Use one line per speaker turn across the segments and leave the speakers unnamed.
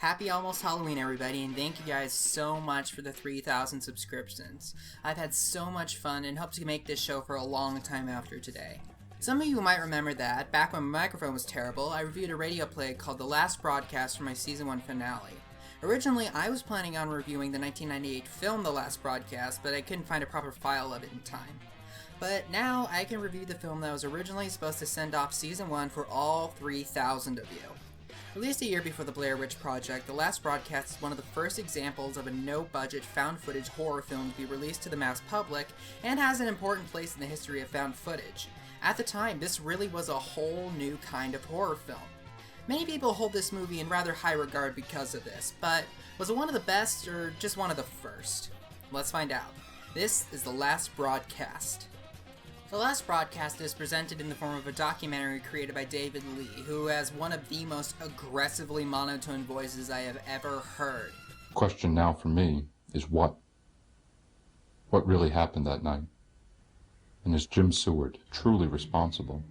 Happy almost Halloween, everybody, and thank you guys so much for the 3,000 subscriptions. I've had so much fun and hope to make this show for a long time after today. Some of you might remember that, back when my microphone was terrible, I reviewed a radio play called The Last Broadcast for my Season 1 finale. Originally, I was planning on reviewing the 1998 film The Last Broadcast, but I couldn't find a proper file of it in time. But now, I can review the film that was originally supposed to send off Season 1 for all 3,000 of you. Released a year before the Blair Witch Project, The Last Broadcast is one of the first examples of a no-budget found-footage horror film to be released to the mass public, and has an important place in the history of found footage. At the time, this really was a whole new kind of horror film. Many people hold this movie in rather high regard because of this, but was it one of the best, or just one of the first? Let's find out. This is The Last Broadcast. The Last Broadcast is presented in the form of a documentary created by David Lee, who has one of the most aggressively monotone voices I have ever heard.
The question now for me is what? What really happened that night? And is Jim Seward truly responsible?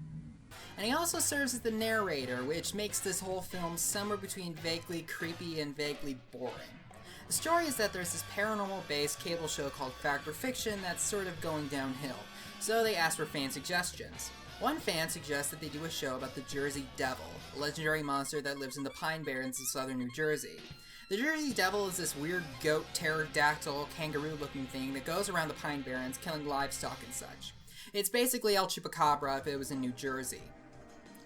And he also serves as the narrator, which makes this whole film somewhere between vaguely creepy and vaguely boring. The story is that there's this paranormal-based cable show called Fact or Fiction that's sort of going downhill, so they ask for fan suggestions. One fan suggests that they do a show about the Jersey Devil, a legendary monster that lives in the Pine Barrens of southern New Jersey. The Jersey Devil is this weird goat, pterodactyl, kangaroo-looking thing that goes around the Pine Barrens killing livestock and such. It's basically El Chupacabra if it was in New Jersey.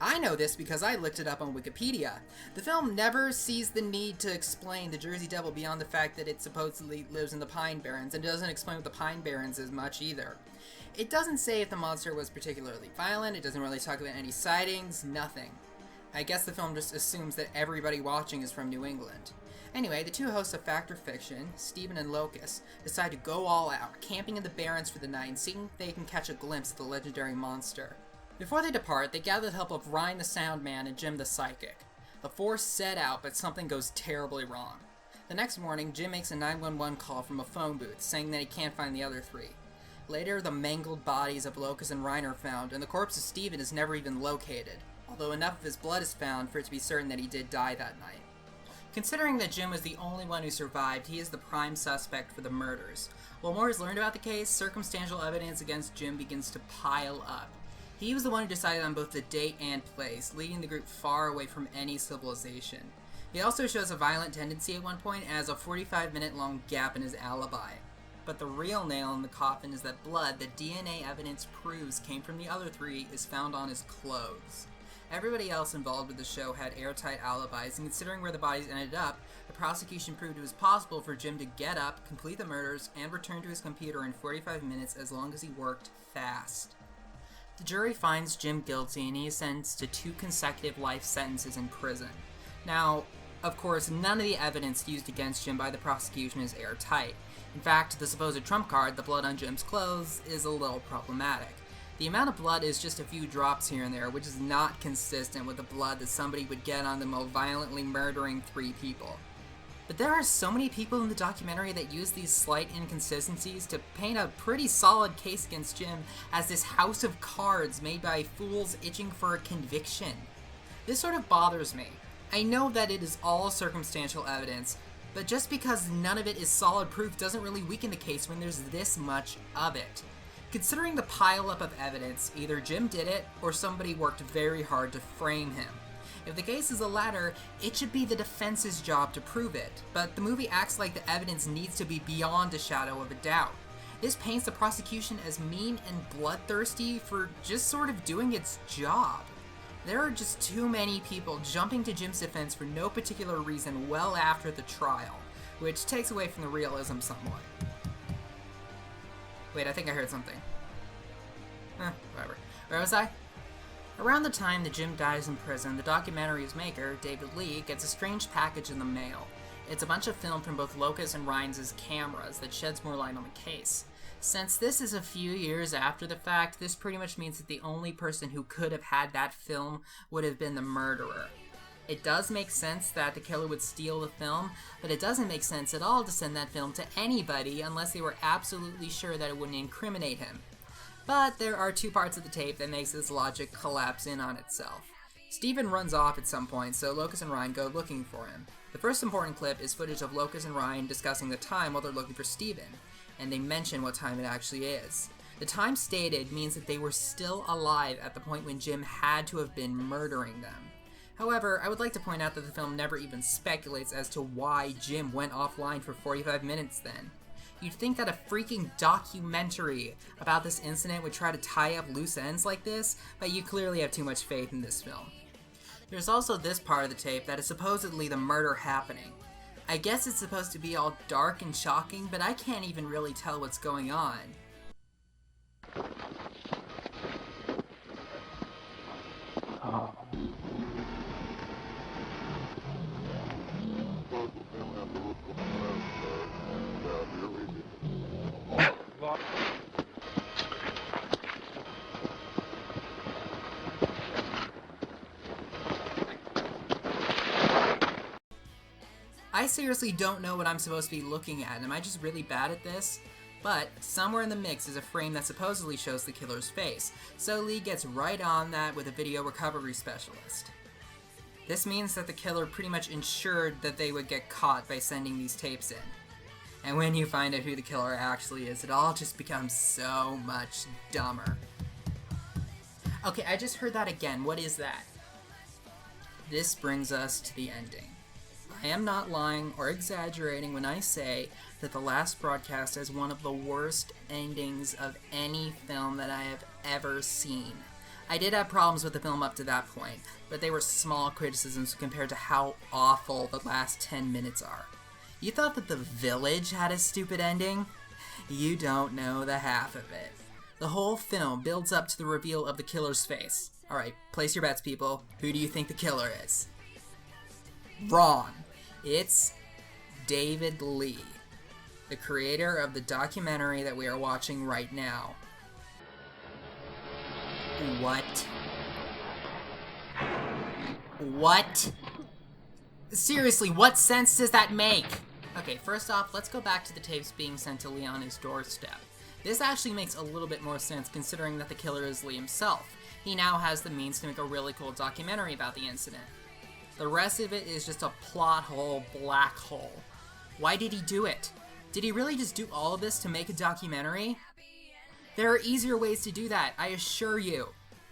I know this because I looked it up on Wikipedia. The film never sees the need to explain the Jersey Devil beyond the fact that it supposedly lives in the Pine Barrens, and doesn't explain what the Pine Barrens is much either. It doesn't say if the monster was particularly violent, it doesn't really talk about any sightings, nothing. I guess the film just assumes that everybody watching is from New England. Anyway, the two hosts of Fact or Fiction, Stephen and Locus, decide to go all out, camping in the Barrens for the night and seeing if they can catch a glimpse of the legendary monster. Before they depart, they gather the help of Ryan the Sound Man and Jim the Psychic. The four set out, but something goes terribly wrong. The next morning, Jim makes a 911 call from a phone booth, saying that he can't find the other three. Later, the mangled bodies of Locus and Ryan are found, and the corpse of Stephen is never even located, although enough of his blood is found for it to be certain that he did die that night. Considering that Jim was the only one who survived, he is the prime suspect for the murders. While more is learned about the case, circumstantial evidence against Jim begins to pile up. He was the one who decided on both the date and place, leading the group far away from any civilization. He also shows a violent tendency at one point, and has a 45-minute long gap in his alibi. But the real nail in the coffin is that blood that DNA evidence proves came from the other three is found on his clothes. Everybody else involved with the show had airtight alibis, and considering where the bodies ended up, the prosecution proved it was possible for Jim to get up, complete the murders, and return to his computer in 45 minutes as long as he worked fast. The jury finds Jim guilty, and he is sentenced to 2 consecutive life sentences in prison. Now, of course, none of the evidence used against Jim by the prosecution is airtight. In fact, the supposed trump card, the blood on Jim's clothes, is a little problematic. The amount of blood is just a few drops here and there, which is not consistent with the blood that somebody would get on them while violently murdering 3 people. But there are so many people in the documentary that use these slight inconsistencies to paint a pretty solid case against Jim as this house of cards made by fools itching for a conviction. This sort of bothers me. I know that it is all circumstantial evidence, but just because none of it is solid proof doesn't really weaken the case when there's this much of it. Considering the pileup of evidence, either Jim did it, or somebody worked very hard to frame him. If the case is the latter, it should be the defense's job to prove it, but the movie acts like the evidence needs to be beyond a shadow of a doubt. This paints the prosecution as mean and bloodthirsty for just sort of doing its job. There are just too many people jumping to Jim's defense for no particular reason well after the trial, which takes away from the realism somewhat. Wait, I think I heard something. Whatever. Where was I? Around the time that Jim dies in prison, the documentary's maker, David Lee, gets a strange package in the mail. It's a bunch of film from both Locus and Ryan's cameras that sheds more light on the case. Since this is a few years after the fact, this pretty much means that the only person who could have had that film would have been the murderer. It does make sense that the killer would steal the film, but it doesn't make sense at all to send that film to anybody unless they were absolutely sure that it wouldn't incriminate him. But there are 2 parts of the tape that makes this logic collapse in on itself. Stephen runs off at some point, so Locus and Ryan go looking for him. The first important clip is footage of Locus and Ryan discussing the time while they're looking for Steven, and they mention what time it actually is. The time stated means that they were still alive at the point when Jim had to have been murdering them. However, I would like to point out that the film never even speculates as to why Jim went offline for 45 minutes then. You'd think that a freaking documentary about this incident would try to tie up loose ends like this, but you clearly have too much faith in this film. There's also this part of the tape that is supposedly the murder happening. I guess it's supposed to be all dark and shocking, but I can't even really tell what's going on. I seriously don't know what I'm supposed to be looking at. Am I just really bad at this? But somewhere in the mix is a frame that supposedly shows the killer's face, so Lee gets right on that with a video recovery specialist. This means that the killer pretty much ensured that they would get caught by sending these tapes in. And when you find out who the killer actually is, it all just becomes so much dumber. Okay, I just heard that again. What is that? This brings us to the ending. I am not lying or exaggerating when I say that The Last Broadcast has one of the worst endings of any film that I have ever seen. I did have problems with the film up to that point, but they were small criticisms compared to how awful the last 10 minutes are. You thought that The Village had a stupid ending? You don't know the half of it. The whole film builds up to the reveal of the killer's face. Alright, place your bets, people. Who do you think the killer is? Wrong. It's David Lee, the creator of the documentary that we are watching right now. What? What? Seriously, what sense does that make? Okay, first off, let's go back to the tapes being sent to Lee on his doorstep. This actually makes a little bit more sense considering that the killer is Lee himself. He now has the means to make a really cool documentary about the incident. The rest of it is just a plot hole, black hole. Why did he do it? Did he really just do all of this to make a documentary? There are easier ways to do that, I assure you.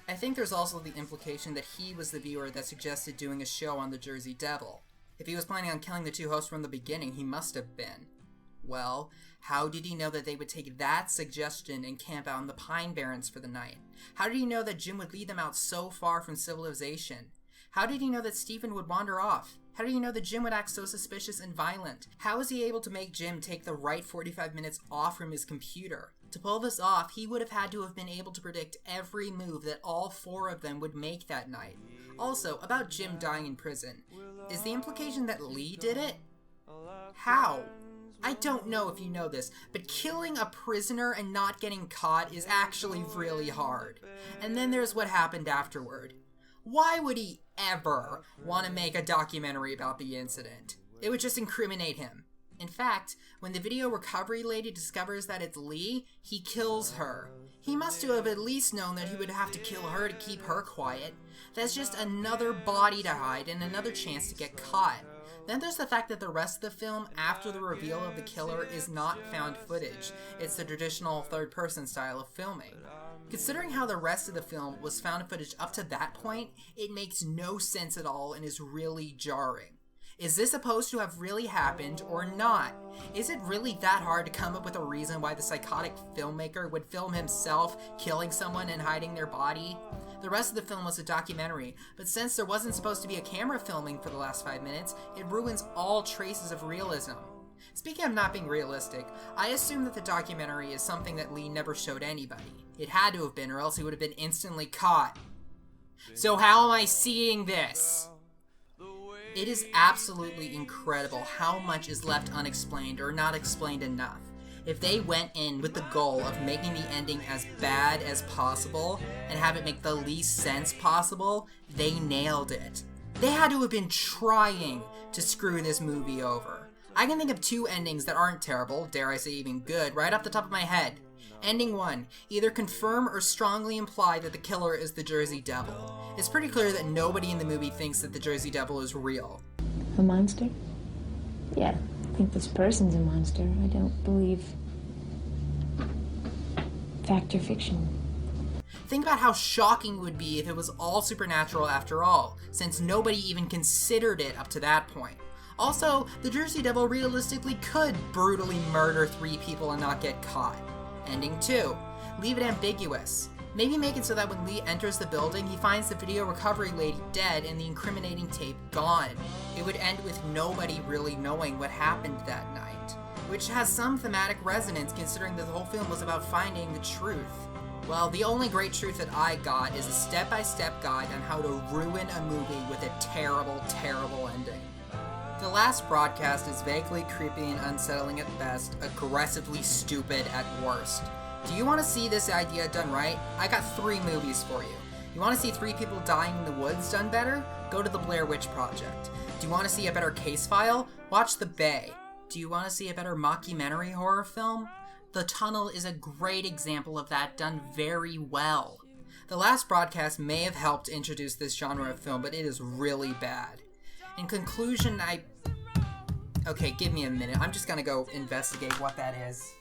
I think there's also the implication that he was the viewer that suggested doing a show on the Jersey Devil. If he was planning on killing the two hosts from the beginning, he must have been. Well, how did he know that they would take that suggestion and camp out in the Pine Barrens for the night? How did he know that Jim would lead them out so far from civilization? How did he know that Steven would wander off? How did he know that Jim would act so suspicious and violent? How was he able to make Jim take the right 45 minutes off from his computer? To pull this off, he would have had to have been able to predict every move that all four of them would make that night. Also, about Jim dying in prison, is the implication that Lee did it? How? I don't know if you know this, but killing a prisoner and not getting caught is actually really hard. And then there's what happened afterward. Why would he ever want to make a documentary about the incident? It would just incriminate him. In fact, when the video recovery lady discovers that it's Lee, he kills her. He must have at least known that he would have to kill her to keep her quiet. That's just another body to hide and another chance to get caught. Then there's the fact that the rest of the film, after the reveal of the killer, is not found footage. It's the traditional third-person style of filming. Considering how the rest of the film was found footage up to that point, it makes no sense at all and is really jarring. Is this supposed to have really happened or not? Is it really that hard to come up with a reason why the psychotic filmmaker would film himself killing someone and hiding their body? The rest of the film was a documentary, but since there wasn't supposed to be a camera filming for the last 5 minutes, it ruins all traces of realism. Speaking of not being realistic, I assume that the documentary is something that Lee never showed anybody. It had to have been, or else he would have been instantly caught. So how am I seeing this? It is absolutely incredible how much is left unexplained or not explained enough. If they went in with the goal of making the ending as bad as possible and have it make the least sense possible, they nailed it. They had to have been trying to screw this movie over. I can think of two endings that aren't terrible, dare I say even good, right off the top of my head. Ending 1. Either confirm or strongly imply that the killer is the Jersey Devil. It's pretty clear that nobody in the movie thinks that the Jersey Devil is real.
A monster? Yeah, I think this person's a monster. I don't believe fact or fiction.
Think about how shocking it would be if it was all supernatural after all, since nobody even considered it up to that point. Also, the Jersey Devil realistically could brutally murder 3 people and not get caught. Ending 2. Leave it ambiguous. Maybe make it so that when Lee enters the building, he finds the video recovery lady dead and the incriminating tape gone. It would end with nobody really knowing what happened that night, which has some thematic resonance considering that the whole film was about finding the truth. Well, the only great truth that I got is a step-by-step guide on how to ruin a movie with a terrible, terrible ending. The last broadcast is vaguely creepy and unsettling at best, aggressively stupid at worst. Do you want to see this idea done right? I got 3 movies for you. You want to see 3 people dying in the woods done better? Go to the Blair Witch Project. Do you want to see a better case file? Watch The Bay. Do you want to see a better mockumentary horror film? The Tunnel is a great example of that done very well. The last broadcast may have helped introduce this genre of film, but it is really bad. In conclusion, Okay, give me a minute. I'm just gonna go investigate what that is.